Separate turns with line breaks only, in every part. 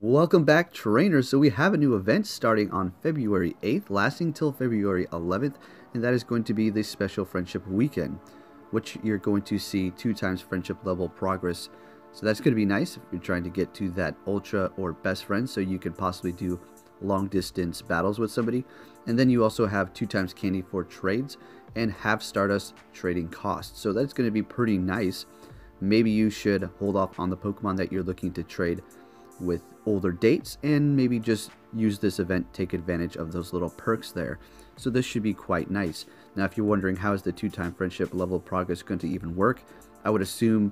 Welcome back, trainers. So we have a new event starting on February 8th, lasting till February 11th, and that is going to be the Special Friendship Weekend, which you're going to see 2 times friendship level progress. So that's going to be nice if you're trying to get to that Ultra or Best Friend, so you can possibly do long distance battles with somebody. And then you also have 2 times candy for trades and half Stardust trading costs. So that's going to be pretty nice. Maybe you should hold off on the Pokemon that you're looking to trade with older dates and maybe just use this event, take advantage of those little perks there. So this should be quite nice. Now if you're wondering how is the 2-time friendship level progress going to even work, I would assume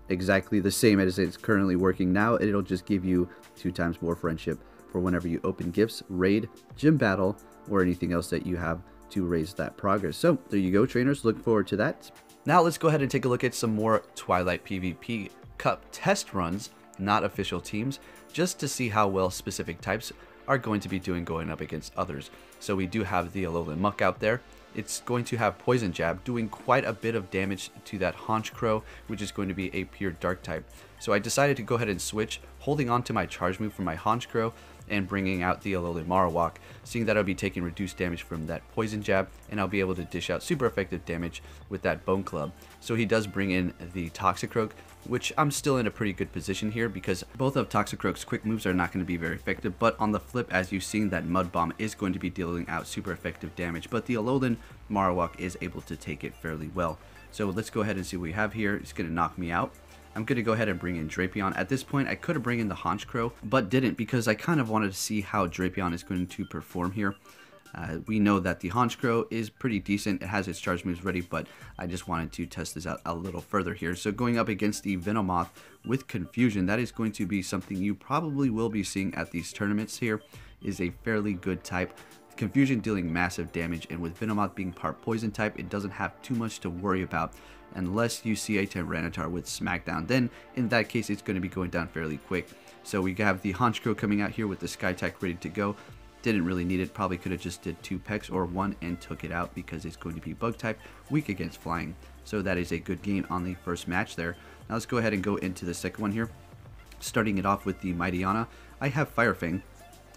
exactly the same as it's currently working now. It'll just give you 2 times more friendship for whenever you open gifts, raid, gym battle, or anything else that you have to raise that progress. So there you go, trainers, look forward to that. Now let's go ahead and take a look at some more Twilight PvP Cup test runs, not official teams, just to see how well specific types are going to be doing going up against others. So we do have the Alolan Muck out there. It's going to have Poison Jab, doing quite a bit of damage to that Honchkrow, which is going to be a pure Dark type. So I decided to go ahead and switch, holding on to my charge move for my Honchkrow and bringing out the Alolan Marowak, seeing that I'll be taking reduced damage from that Poison Jab, and I'll be able to dish out super effective damage with that Bone Club. So he does bring in the Toxicroak, which I'm still in a pretty good position here because both of Toxicroak's quick moves are not going to be very effective, but on the flip, as you've seen, that Mud Bomb is going to be dealing out super effective damage, but the Alolan Marowak is able to take it fairly well. So let's go ahead and see what we have here. It's going to knock me out. I'm going to go ahead and bring in Drapion. At this point, I could have bring in the Honchkrow, but didn't because I kind of wanted to see how Drapion is going to perform here. We know that the Honchkrow is pretty decent. It has its charge moves ready, but I just wanted to test this out a little further here. So going up against the Venomoth with Confusion, that is going to be something you probably will be seeing at these tournaments here, is a fairly good type. Confusion dealing massive damage, and with Venomoth being part poison type, it doesn't have too much to worry about unless you see a Tyranitar with Smackdown. Then in that case, it's going to be going down fairly quick. So we have the Honchkrow coming out here with the Sky Attack ready to go. Didn't really need it, probably could have just did 2 pecks or 1 and took it out because it's going to be bug type, weak against flying. So that is a good gain on the first match there. Now let's go ahead and go into the second one here. Starting it off with the Mightyena, I have Fire Fang.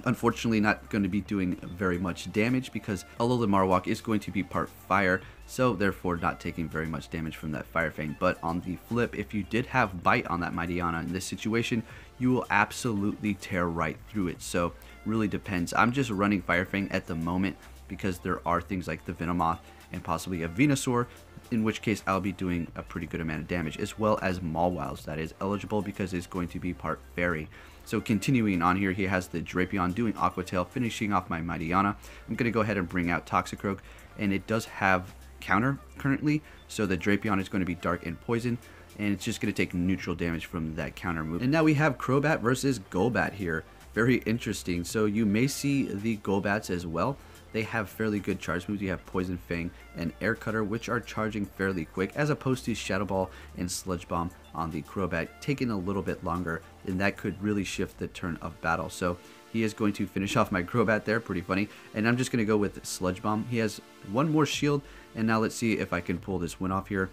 Unfortunately, not going to be doing very much damage because Alolan Marowak is going to be part fire, so therefore not taking very much damage from that Fire Fang. But on the flip, if you did have Bite on that Mightyena in this situation, you will absolutely tear right through it. So really depends. I'm just running Fire Fang at the moment because there are things like the Venomoth and possibly a Venusaur, in which case I'll be doing a pretty good amount of damage, as well as Mawwiles. That is eligible because it's going to be part fairy. So continuing on here, he has the Drapion doing Aqua Tail, finishing off my Mightyena. I'm going to go ahead and bring out Toxicroak, and it does have counter currently, so the Drapion is going to be dark and poison, and it's just going to take neutral damage from that counter move. And now we have Crobat versus Golbat here. Very interesting. So you may see the Golbats as well. They have fairly good charge moves. You have Poison Fang and Air Cutter, which are charging fairly quick, as opposed to Shadow Ball and Sludge Bomb on the Crobat, taking a little bit longer, and that could really shift the turn of battle. So he is going to finish off my Crobat there, pretty funny, and I'm just going to go with Sludge Bomb. He has 1 more shield, and now let's see if I can pull this win off here.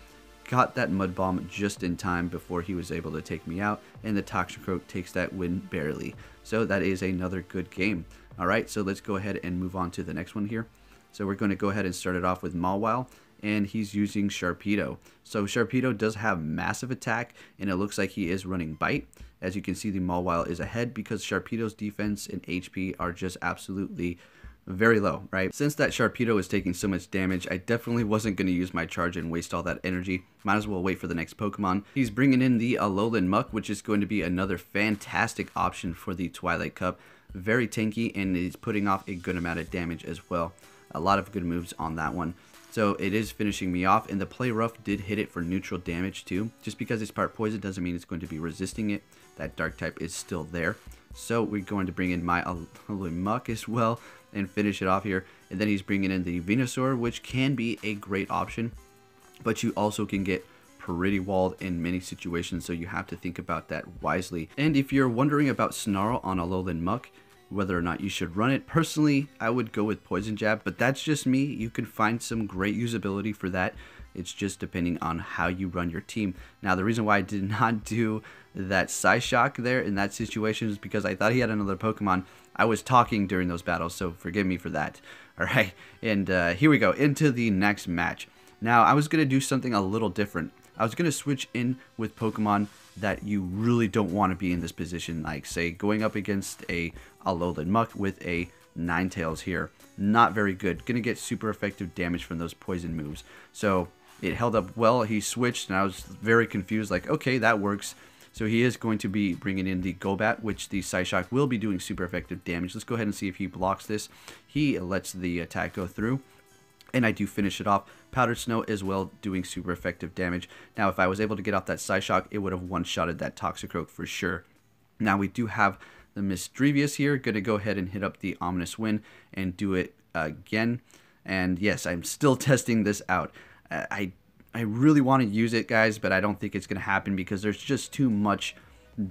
Got that Mud Bomb just in time before he was able to take me out, and the Toxicroak takes that win barely. So that is another good game. Alright, so let's go ahead and move on to the next one here. So we're going to go ahead and start it off with Mawile, and he's using Sharpedo. So Sharpedo does have massive attack, and it looks like he is running Bite. As you can see, the Mawile is ahead because Sharpedo's defense and HP are just absolutely very low, right? Since that Sharpedo is taking so much damage, I definitely wasn't going to use my charge and waste all that energy. Might as well wait for the next Pokemon. He's bringing in the Alolan Muck, which is going to be another fantastic option for the Twilight Cup. Very tanky, and is putting off a good amount of damage as well. A lot of good moves on that one. So it is finishing me off, and the Play Rough did hit it for neutral damage too. Just because it's part poison doesn't mean it's going to be resisting it. That Dark type is still there. So we're going to bring in my Alolan Muck as well and finish it off here. And then he's bringing in the Venusaur, which can be a great option, but you also can get pretty walled in many situations, so you have to think about that wisely. And if you're wondering about Snarl on Alolan Muck, whether or not you should run it, personally I would go with Poison Jab, but that's just me. You can find some great usability for that It's just depending on how you run your team. Now, the reason why I did not do that Psyshock there in that situation is because I thought he had another Pokemon. I was talking during those battles, so forgive me for that. All right, and here we go into the next match. Now, I was going to do something a little different. I was going to switch in with Pokemon that you really don't want to be in this position, like, say, going up against a Alolan Muck with a Ninetales here. Not very good. Going to get super effective damage from those poison moves. So it held up well. He switched, and I was very confused, like, okay, that works. So he is going to be bringing in the Golbat, which the Psyshock will be doing super effective damage. Let's go ahead and see if he blocks this. He lets the attack go through, and I do finish it off. Powdered Snow as well, doing super effective damage. Now, if I was able to get off that Psyshock, it would have one-shotted that Toxicroak for sure. Now, we do have the Misdrevious here. Going to go ahead and hit up the Ominous Wind and do it again. And yes, I'm still testing this out. I really want to use it, guys, but I don't think it's going to happen because there's just too much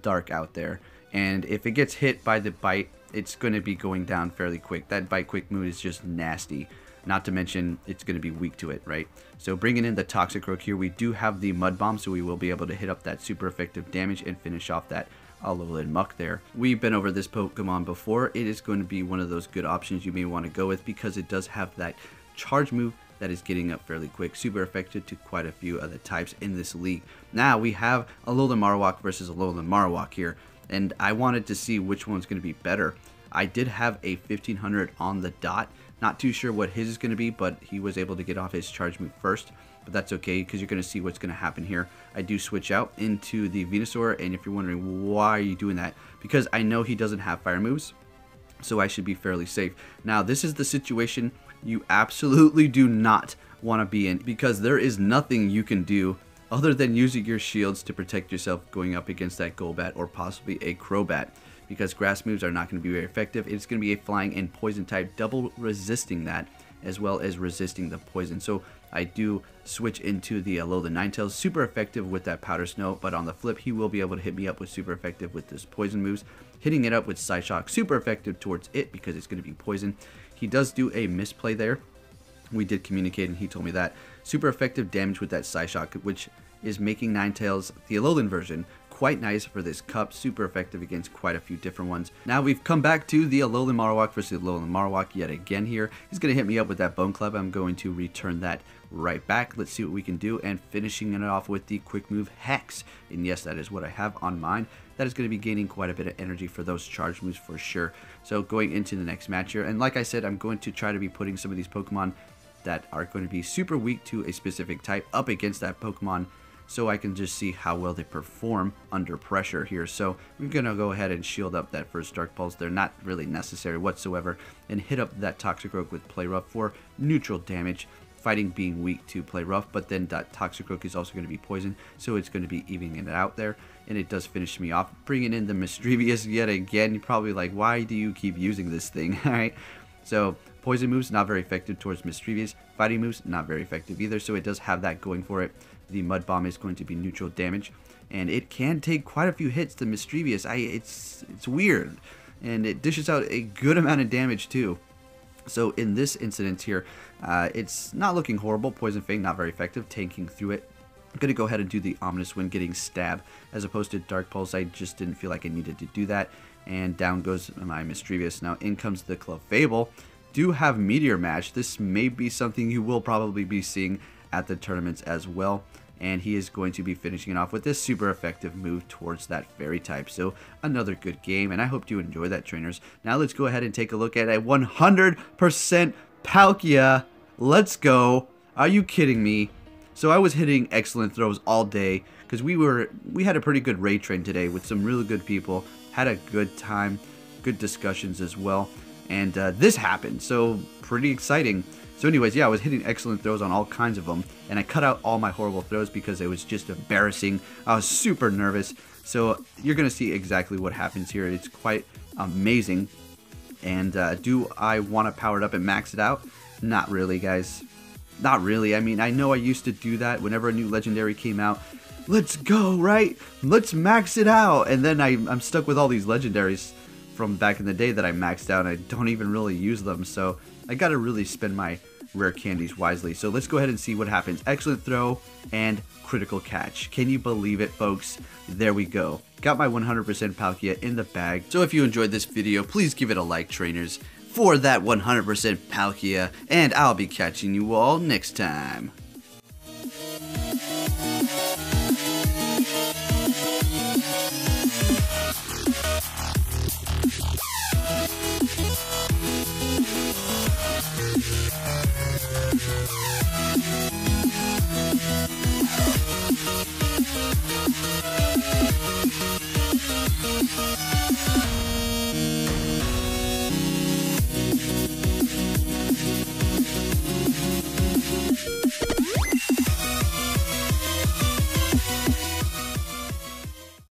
dark out there. And if it gets hit by the Bite, it's going to be going down fairly quick. That Bite Quick mood is just nasty. Not to mention, it's going to be weak to it, right? So bringing in the Toxicroak here, we do have the Mud Bomb, so we will be able to hit up that super effective damage and finish off that Alolan Muck there. We've been over this Pokemon before. It is going to be one of those good options you may want to go with because it does have that charge move that is getting up fairly quick, super effective to quite a few other types in this league. Now we have Alolan Marowak versus Alolan Marowak here, and I wanted to see which one's going to be better. I did have a 1500 on the dot. Not too sure what his is going to be, but he was able to get off his charge move first. But that's okay, because you're going to see what's going to happen here. I do switch out into the Venusaur, and if you're wondering why are you doing that, because I know he doesn't have fire moves, so I should be fairly safe. Now, this is the situation you absolutely do not want to be in, because there is nothing you can do other than using your shields to protect yourself going up against that Golbat or possibly a Crobat, because grass moves are not going to be very effective. It's going to be a flying and poison type, double resisting that as well as resisting the poison. So I do switch into the Alolan Ninetales, super effective with that Powder Snow, but on the flip, he will be able to hit me up with super effective with this poison moves. Hitting it up with Psyshock, super effective towards it because it's going to be poison. He does do a misplay there. We did communicate and he told me that. Super effective damage with that Psyshock, which is making Ninetales, the Alolan version, quite nice for this cup, super effective against quite a few different ones. Now we've come back to the Alolan Marowak versus Alolan Marowak yet again here. He's going to hit me up with that Bone Club. I'm going to return that right back. Let's see what we can do, and finishing it off with the quick move Hex. And yes, that is what I have on mine. That is going to be gaining quite a bit of energy for those charge moves for sure. So going into the next match here, and like I said, I'm going to try to be putting some of these Pokemon that are going to be super weak to a specific type up against that Pokemon, so I can just see how well they perform under pressure here. So we're going to go ahead and shield up that first Dark Pulse. They're not really necessary whatsoever, and hit up that Toxicroak with Play Rough for neutral damage, fighting being weak to Play Rough, but then that Toxicroak is also going to be poison, so it's going to be evening it out there, and it does finish me off. Bringing in the Misdrevious yet again. You're probably like, why do you keep using this thing? Alright, so poison moves, not very effective towards Misdrevious. Fighting moves, not very effective either, so it does have that going for it. The Mud Bomb is going to be neutral damage, and it can take quite a few hits to Misdrevious. It's weird, and it dishes out a good amount of damage too. So in this incident here, it's not looking horrible. Poison Fang, not very effective, tanking through it. I'm going to go ahead and do the Ominous Wind, getting Stab, as opposed to Dark Pulse. I just didn't feel like I needed to do that, and down goes my Misdrevious. Now in comes the Clefable. Do have Meteor Match. This may be something you will probably be seeing at the tournaments as well, and he is going to be finishing it off with this super effective move towards that fairy type. So another good game, and I hope you enjoy that, trainers. Now let's go ahead and take a look at a 100% Palkia. Let's go. Are you kidding me? So I was hitting excellent throws all day because we had a pretty good raid train today with some really good people, had a good time, good discussions as well, and this happened, so pretty exciting. So anyways, yeah, I was hitting excellent throws on all kinds of them, and I cut out all my horrible throws because it was just embarrassing. I was super nervous. So you're going to see exactly what happens here. It's quite amazing. And do I want to power it up and max it out? Not really, guys. Not really. I mean, I know I used to do that whenever a new legendary came out. Let's go, right? Let's max it out. And then I'm stuck with all these legendaries from back in the day that I maxed out, and I don't even really use them. So I got to really spend my rare candies wisely. So let's go ahead and see what happens. Excellent throw and critical catch. Can you believe it, folks? There we go. Got my 100% Palkia in the bag. So if you enjoyed this video, please give it a like, trainers, for that 100% Palkia, and I'll be catching you all next time.